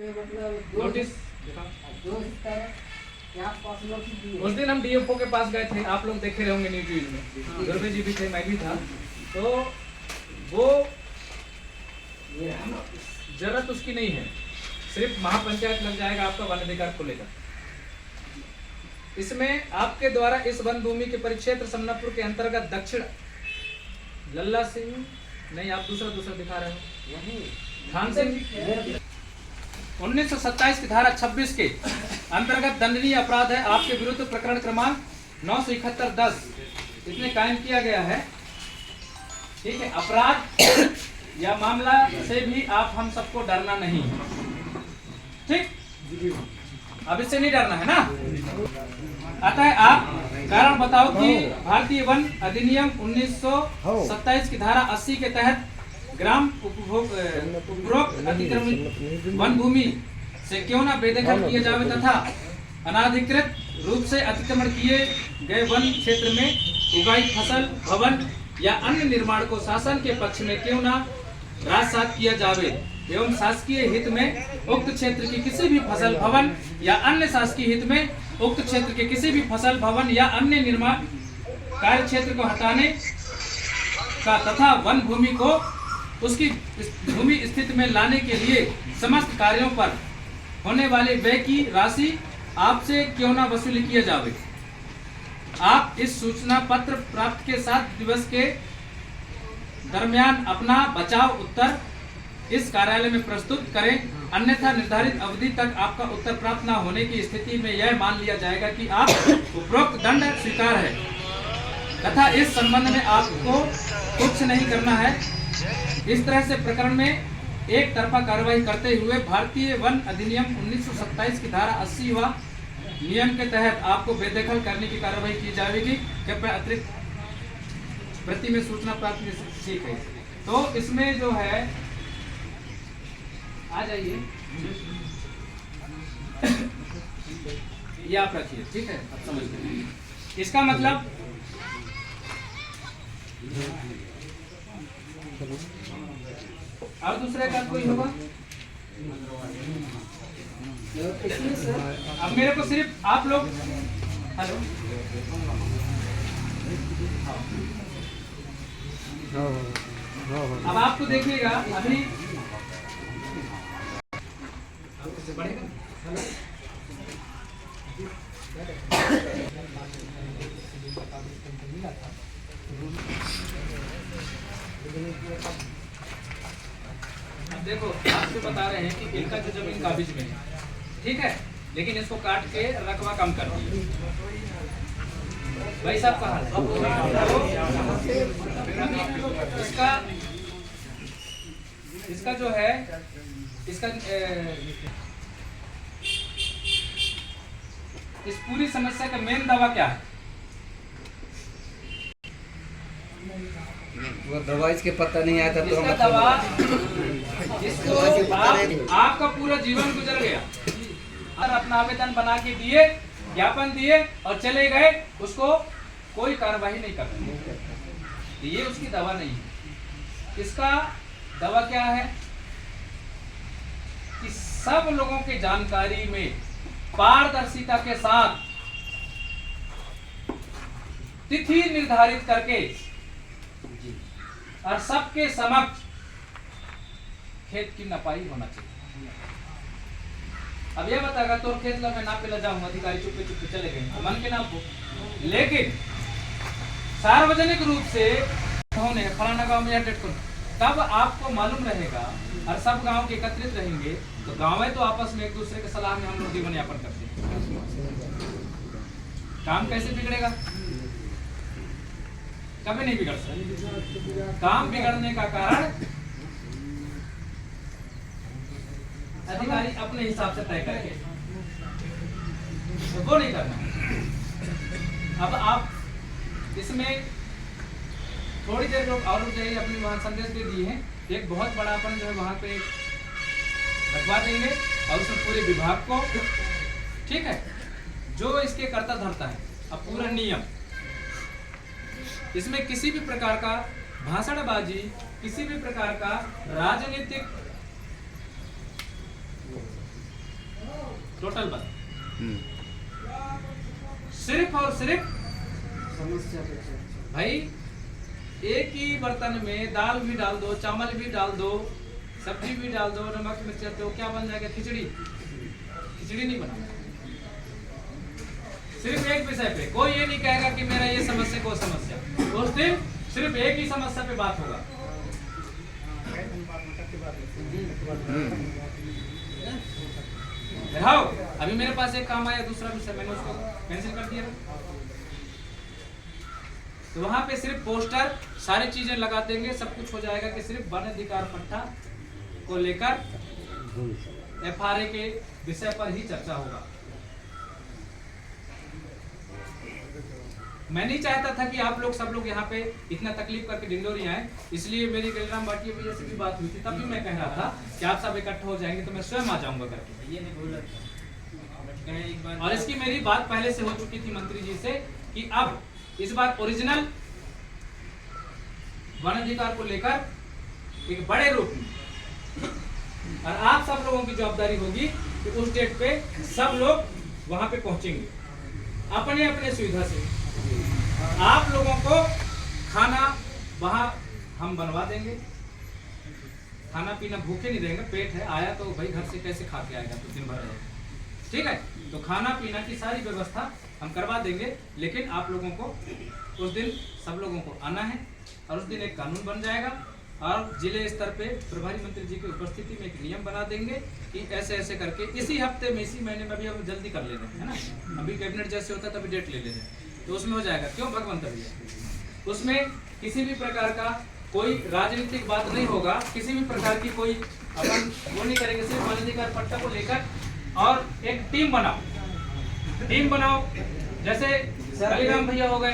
Notice उस दिन हम डीएफओ के पास गए थे, आप लोग देखे रहे होंगे न्यूज में, दुर्वे जी भी थे, मैं भी था। तो वो जरूरत उसकी नहीं है, सिर्फ महापंचायत लग जाएगा आपका वन अधिकार को लेकर। इसमें आपके द्वारा इस वन भूमि के परिक्षेत्र समनापुर के अंतर्गत दक्षिण लल्ला सिंह, नहीं आप दूसरा दिखा रहे हो, खान सिंह 1927 की धारा 26 के अंतर्गत दंडनीय अपराध है आपके विरुद्ध प्रकरण क्रमांक 971-10 इसमें कायम किया गया है। ठीक है, अपराध या मामला से भी आप हम सबको डरना नहीं, ठीक, अब इससे नहीं डरना है ना। अतः आप कारण बताओ कि भारतीय वन अधिनियम 1927 की धारा 80 के तहत ग्राम उपरोक्त अतिक्रमित वन भूमि से क्यों न बेदखल किए जावे तथा अनाधिकृत रूप से अतिक्रमण किए गए वन क्षेत्र में उगाई फसल, भवन या अन्य निर्माण को शासन के पक्ष में क्यों न राजसात किया जावे एवं शासकीय हित में उक्त क्षेत्र की किसी भी फसल, भवन या अन्य शासकीय हित में उक्त क्षेत्र के किसी भी फसल, भवन या अन्य निर्माण कार्य क्षेत्र को हटाने का तथा वन भूमि को उसकी भूमि स्थिति में लाने के लिए समस्त कार्यों पर होने वाले व्यय की राशि आपसे क्यों न वसूली किया जावे। आप इस सूचना पत्र प्राप्त के 7 दिवस के दरमियान अपना बचाव उत्तर इस कार्यालय में प्रस्तुत करें, अन्यथा निर्धारित अवधि तक आपका उत्तर प्राप्त न होने की स्थिति में यह मान लिया जाएगा कि आप उपरोक्त दंड स्वीकार है तथा इस संबंध में आपको कुछ नहीं करना है। इस तरह से प्रकरण में एक तरफा कार्रवाई करते हुए भारतीय वन अधिनियम 1927 की धारा 80वां नियम के तहत आपको बेदखल करने की कार्रवाई की जाएगी। कृपया अतिरिक्त प्रति में सूचना प्राप्त में ठीक है। तो इसमें जो है आ जाइए, ये आप रखिए, ठीक है, अब समझ गए। इसका मतलब और दूसरे का कोई होगा? अब मेरे को सिर्फ आप लोग, हेलो, अब आपको देखिएगा अभी बढ़ेगा। अब देखो आपको बता रहे हैं कि इनका जो जमीन काबिज में है, ठीक है, लेकिन इसको काट के रकबा कम कर दिए। भाई साहब कहा इसका जो है इसका इस पूरी समस्या का मेन दावा क्या है? वो दवा इसके पता नहीं आया था तो इसका दवा इसको आपका पूरा जीवन गुजर गया और अपना आवेदन बना के दिए, ज्ञापन दिए और चले गए, उसको कोई कार्रवाई नहीं करते। ये उसकी दवा नहीं है। इसका दवा क्या है कि सब लोगों की जानकारी में पारदर्शिता के साथ तिथि निर्धारित करके और सबके समक्ष खेत की नपाई होना चाहिए। अब यह बताएगा तो खेत ला मैं नापे ला जाऊंगा, अधिकारी चुपके चुपके चले गए मन के नाप को, लेकिन सार्वजनिक रूप से होने फलाना गांव में डेट करो, तब आपको मालूम रहेगा और सब गांव के एकत्रित रहेंगे तो गांव तो आपस में एक दूसरे के सलाह में हम लोग जीवन यापन करते हैं। काम कैसे बिगड़ेगा? कभी नहीं बिगड़ सकता। काम बिगड़ने का कारण अधिकारी अपने हिसाब से तय करके, तो वो नहीं करना। अब आप इसमें थोड़ी देर लोग और रुक जाइए, अपनी वहां संदेश दे दिए हैं, एक बहुत बड़ा अपन जो है वहां पे रखवा देंगे और उसमें पूरे विभाग को, ठीक है, जो इसके कर्ता धरता है। अब पूरा नियम, इसमें किसी भी प्रकार का भाषणबाजी, किसी भी प्रकार का राजनीतिक टोटल बंद। सिर्फ और सिर्फ भाई एक ही बर्तन में दाल भी डाल दो, चावल भी डाल दो, सब्जी भी डाल दो, नमक मिर्च, तो क्या बन जाएगा? खिचड़ी। खिचड़ी नहीं बना। सिर्फ एक विषय पे कोई ये नहीं कहेगा कि मेरा ये समस्या को समस्या, उस दिन सिर्फ एक ही समस्या पे बात होगा। रहो, अभी मेरे पास एक काम आया, दूसरा विषय मैंने उसको कैंसिल कर दिया। तो वहां पे सिर्फ पोस्टर सारी चीजें लगा देंगे, सब कुछ हो जाएगा कि सिर्फ वन अधिकार पट्टा को लेकर FRA के विषय पर ही चर्चा होगा। मैं नहीं चाहता था कि आप लोग सब लोग यहाँ पे इतना तकलीफ करके डिंडोरी आए, इसलिए मेरी गलीराम भाटिया भैया से भी बात हुई थी, तभी मैं कह रहा था कि आप सब इकट्ठा हो जाएंगे तो मैं स्वयं आ जाऊंगा करके। ये नहीं बोला। और इसकी मेरी बात पहले से हो चुकी थी मंत्री जी से कि अब इस बार ओरिजिनल वन अधिकार को लेकर एक बड़े रूप में, और आप सब लोगों की जवाबदारी होगी कि उस डेट पे सब लोग वहां पे पहुंचेंगे अपने अपने सुविधा से। आप लोगों को खाना वहां हम बनवा देंगे, खाना पीना भूखे नहीं रहेंगे, पेट है आया तो भाई घर से कैसे खा के आएगा, तो दिन भर रहेगा, ठीक है। तो खाना पीना की सारी व्यवस्था हम करवा देंगे, लेकिन आप लोगों को उस दिन सब लोगों को आना है, और उस दिन एक कानून बन जाएगा, और जिले स्तर पे प्रभारी मंत्री जी की उपस्थिति में एक नियम बना देंगे कि ऐसे ऐसे करके इसी हफ्ते में, इसी महीने में, अभी हम जल्दी कर ले रहे हैं, है ना, अभी कैबिनेट जैसे होता है तभी डेट ले ले रहे हैं, तो उसमें हो जाएगा। क्यों भगवंत भैया? उसमें किसी भी प्रकार का कोई राजनीतिक बात नहीं होगा, किसी भी प्रकार की कोई अपन वो नहीं करेंगे, सिर्फ वन अधिकार पट्टा को लेकर। और एक टीम बनाओ, जैसे गलीराम भैया हो गए,